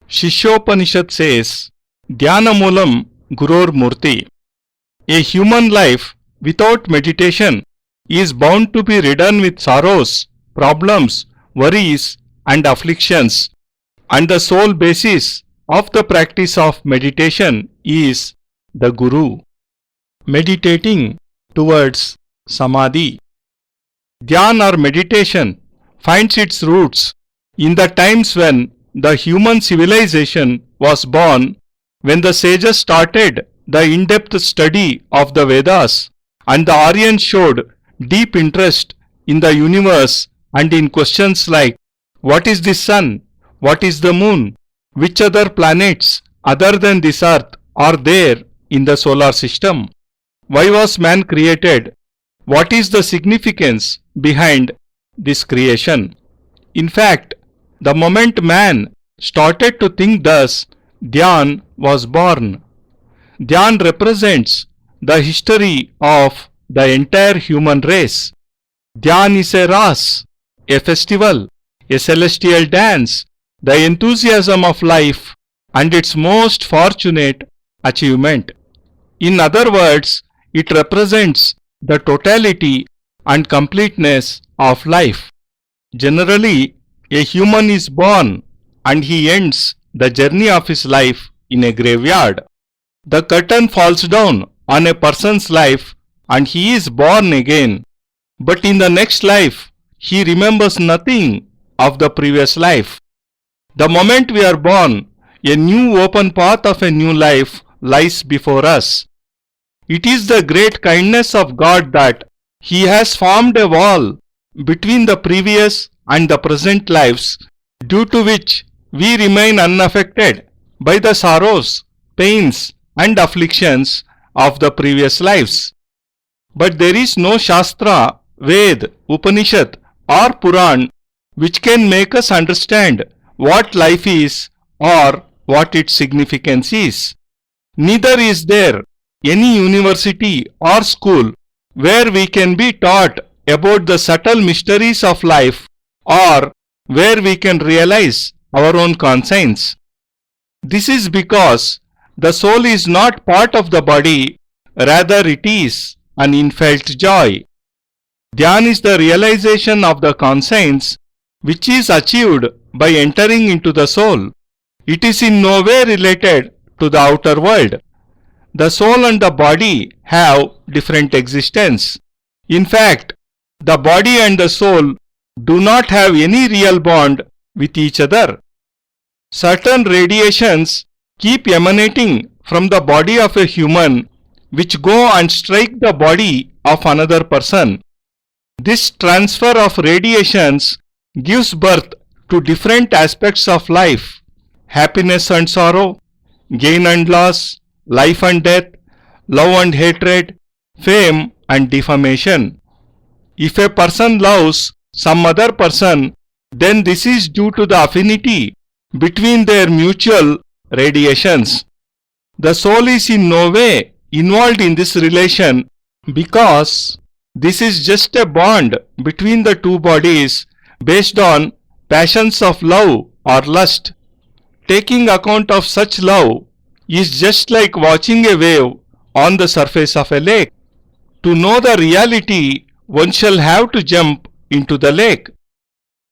Shishopanishad says, Dhyana Moolam Guror Murti. A human life without meditation is bound to be ridden with sorrows, problems, worries, and afflictions, and the sole basis of the practice of meditation is the Guru. Meditating towards Samadhi. Dhyana or meditation finds its roots in the times when the human civilization was born, when the sages started the in-depth study of the Vedas, and the Aryans showed deep interest in the universe and in questions like, what is the sun? What is the moon? Which other planets other than this earth are there in the solar system? Why was man created? What is the significance behind this creation? In fact, the moment man started to think thus, Dhyan was born. Dhyan represents the history of the entire human race. Dhyan is a ras, a festival, a celestial dance, the enthusiasm of life and its most fortunate achievement. In other words, it represents the totality and completeness of life. Generally, a human is born and he ends the journey of his life in a graveyard. The curtain falls down on a person's life and he is born again. But in the next life, he remembers nothing of the previous life. The moment we are born, a new open path of a new life lies before us. It is the great kindness of God that He has formed a wall between the previous and the present lives, due to which we remain unaffected by the sorrows, pains, and afflictions of the previous lives. But there is no Shastra, Ved, Upanishad, or Puran which can make us understand what life is or what its significance is. Neither is there any university or school where we can be taught about the subtle mysteries of life or where we can realize our own conscience. This is because the soul is not part of the body, rather it is an infelt joy. Dhyan is the realization of the conscience which is achieved by entering into the soul. It is in no way related to the outer world. The soul and the body have different existence. In fact, the body and the soul do not have any real bond with each other. Certain radiations keep emanating from the body of a human which go and strike the body of another person. This transfer of radiations gives birth to different aspects of life: happiness and sorrow, gain and loss, life and death, love and hatred, fame and defamation. If a person loves some other person, then this is due to the affinity between their mutual radiations. The soul is in no way involved in this relation because this is just a bond between the two bodies based on passions of love or lust. Taking account of such love is just like watching a wave on the surface of a lake. To know the reality, one shall have to jump into the lake.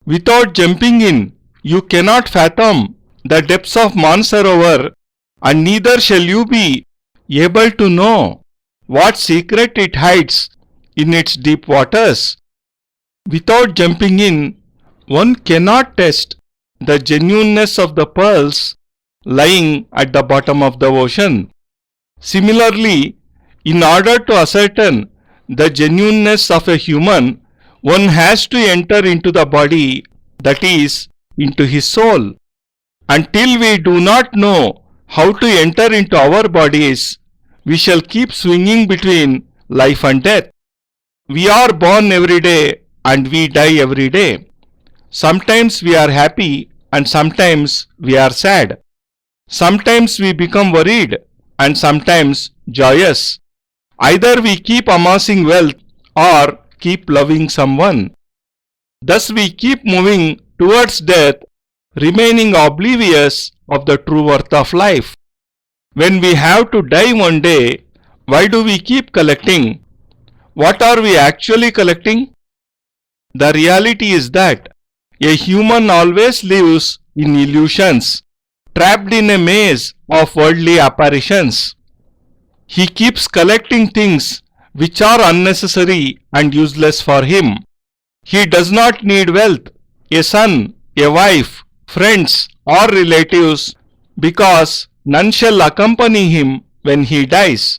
Without jumping in, you cannot fathom the depths of Mansarovar, and neither shall you be able to know what secret it hides in its deep waters. Without jumping in, one cannot test the genuineness of the pearls lying at the bottom of the ocean. Similarly, in order to ascertain the genuineness of a human, one has to enter into the body, that is, into his soul. Until we do not know how to enter into our bodies, we shall keep swinging between life and death. We are born every day and we die every day. Sometimes we are happy and sometimes we are sad. Sometimes we become worried and sometimes joyous. Either we keep amassing wealth or keep loving someone. Thus we keep moving towards death remaining oblivious of the true worth of life. When we have to die one day, why do we keep collecting? What are we actually collecting? The reality is that a human always lives in illusions, trapped in a maze of worldly apparitions. He keeps collecting things which are unnecessary and useless for him. He does not need wealth, a son, a wife, friends, or relatives, because none shall accompany him when he dies.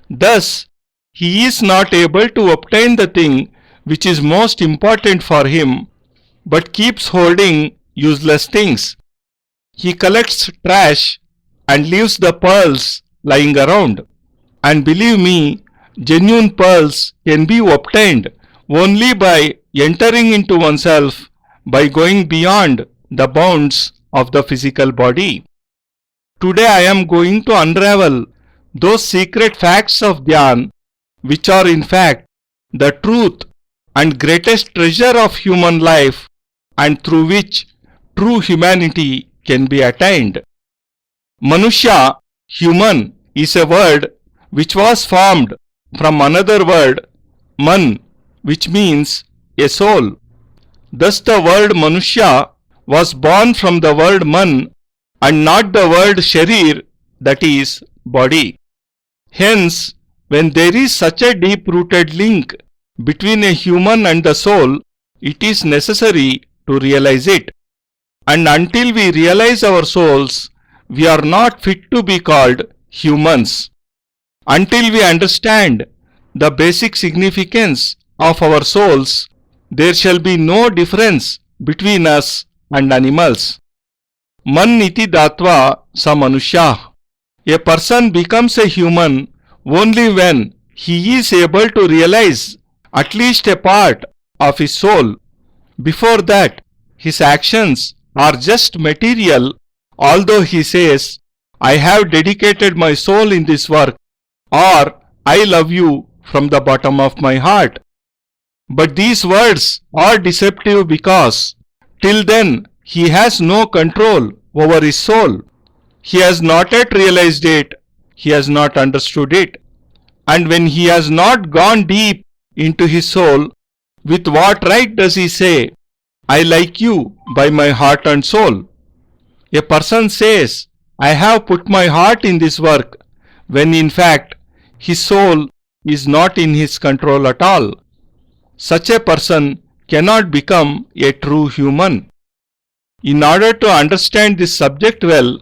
Thus, he is not able to obtain the thing which is most important for him, but keeps holding useless things. He collects trash and leaves the pearls lying around. And believe me, genuine pearls can be obtained only by entering into oneself, by going beyond the bounds of the physical body. Today I am going to unravel those secret facts of Dhyan, which are in fact the truth and greatest treasure of human life, and through which true humanity can be attained. Manushya, human, is a word which was formed from another word, man, which means a soul. Thus the word Manushya was born from the word man and not the word sharir, that is, body. Hence, when there is such a deep-rooted link between a human and the soul, it is necessary to realize it. And until we realize our souls, we are not fit to be called humans. Until we understand the basic significance of our souls, there shall be no difference between us and animals. Man iti datva sa manushya. A person becomes a human only when he is able to realize at least a part of his soul. Before that, his actions are just material, although he says, I have dedicated my soul in this work, or I love you from the bottom of my heart. But these words are deceptive because till then he has no control over his soul. He has not yet realized it, he has not understood it. And when he has not gone deep into his soul, with what right does he say, I like you by my heart and soul? A person says, I have put my heart in this work, when in fact his soul is not in his control at all. Such a person cannot become a true human. In order to understand this subject well,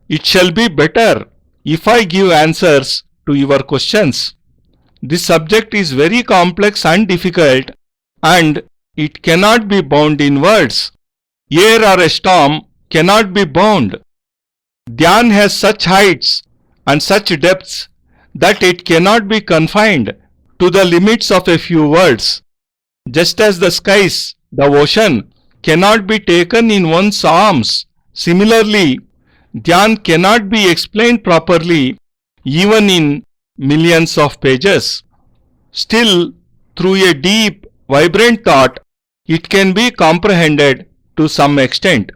it shall be better if I give answers to your questions. This subject is very complex and difficult, and it cannot be bound in words. Air or a storm cannot be bound. Dhyan has such heights and such depths that it cannot be confined to the limits of a few words. Just as the skies, the ocean, cannot be taken in one's arms, similarly, Dhyan cannot be explained properly even in millions of pages. Still, through a deep, vibrant thought, it can be comprehended to some extent.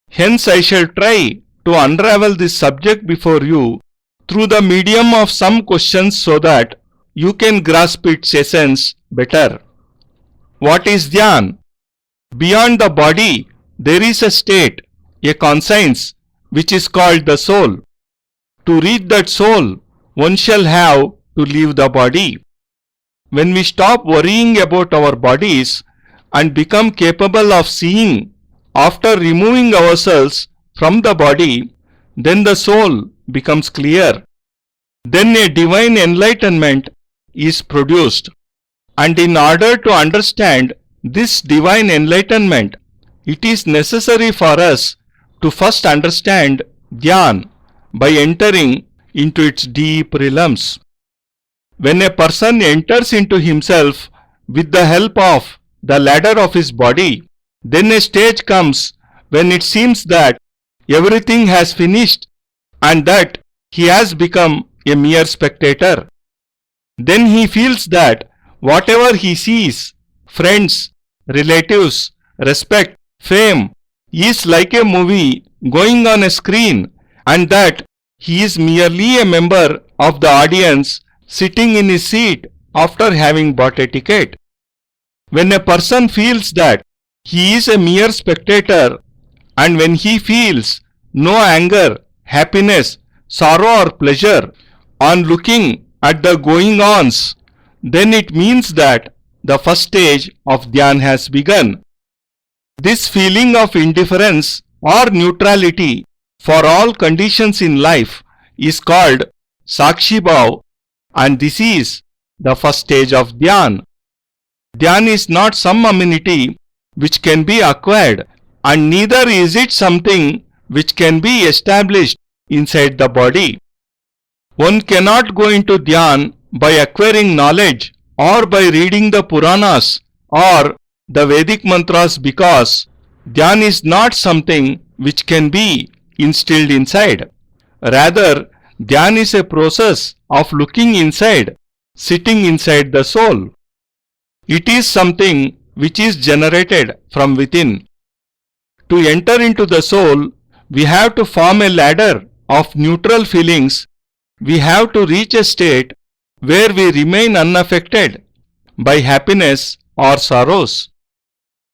Hence, I shall try to unravel this subject before you through the medium of some questions so that you can grasp its essence better. What is Dhyan? Beyond the body, there is a state, a conscience, which is called the soul. To reach that soul, one shall have to leave the body. When we stop worrying about our bodies and become capable of seeing after removing ourselves from the body, then the soul becomes clear. Then a divine enlightenment is produced. And in order to understand this divine enlightenment, it is necessary for us to first understand Dhyan by entering into its deep realms. When a person enters into himself with the help of the ladder of his body, then a stage comes when it seems that everything has finished and that he has become a mere spectator. Then he feels that whatever he sees, friends, relatives, respect, fame, is like a movie going on a screen, and that he is merely a member of the audience sitting in his seat after having bought a ticket. When a person feels that he is a mere spectator, and when he feels no anger, happiness, sorrow or pleasure on looking at the going-ons, then it means that the first stage of Dhyan has begun. This feeling of indifference or neutrality for all conditions in life is called Sakshi Bhav, and this is the first stage of Dhyan. Dhyan is not some amenity which can be acquired, and neither is it something which can be established inside the body. One cannot go into Dhyan by acquiring knowledge or by reading the Puranas or the Vedic mantras, because Dhyan is not something which can be instilled inside. Rather, Dhyan is a process of looking inside, sitting inside the soul. It is something which is generated from within. To enter into the soul, we have to form a ladder of neutral feelings. We have to reach a state where we remain unaffected by happiness or sorrows.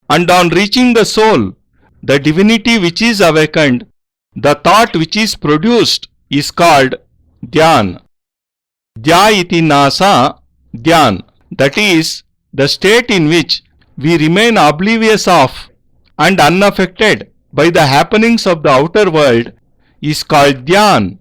And on reaching the soul, the divinity which is awakened, the thought which is produced is called Dhyan. Dhya iti nasa Dhyan. That is, the state in which we remain oblivious of and unaffected by the happenings of the outer world is called Dhyan.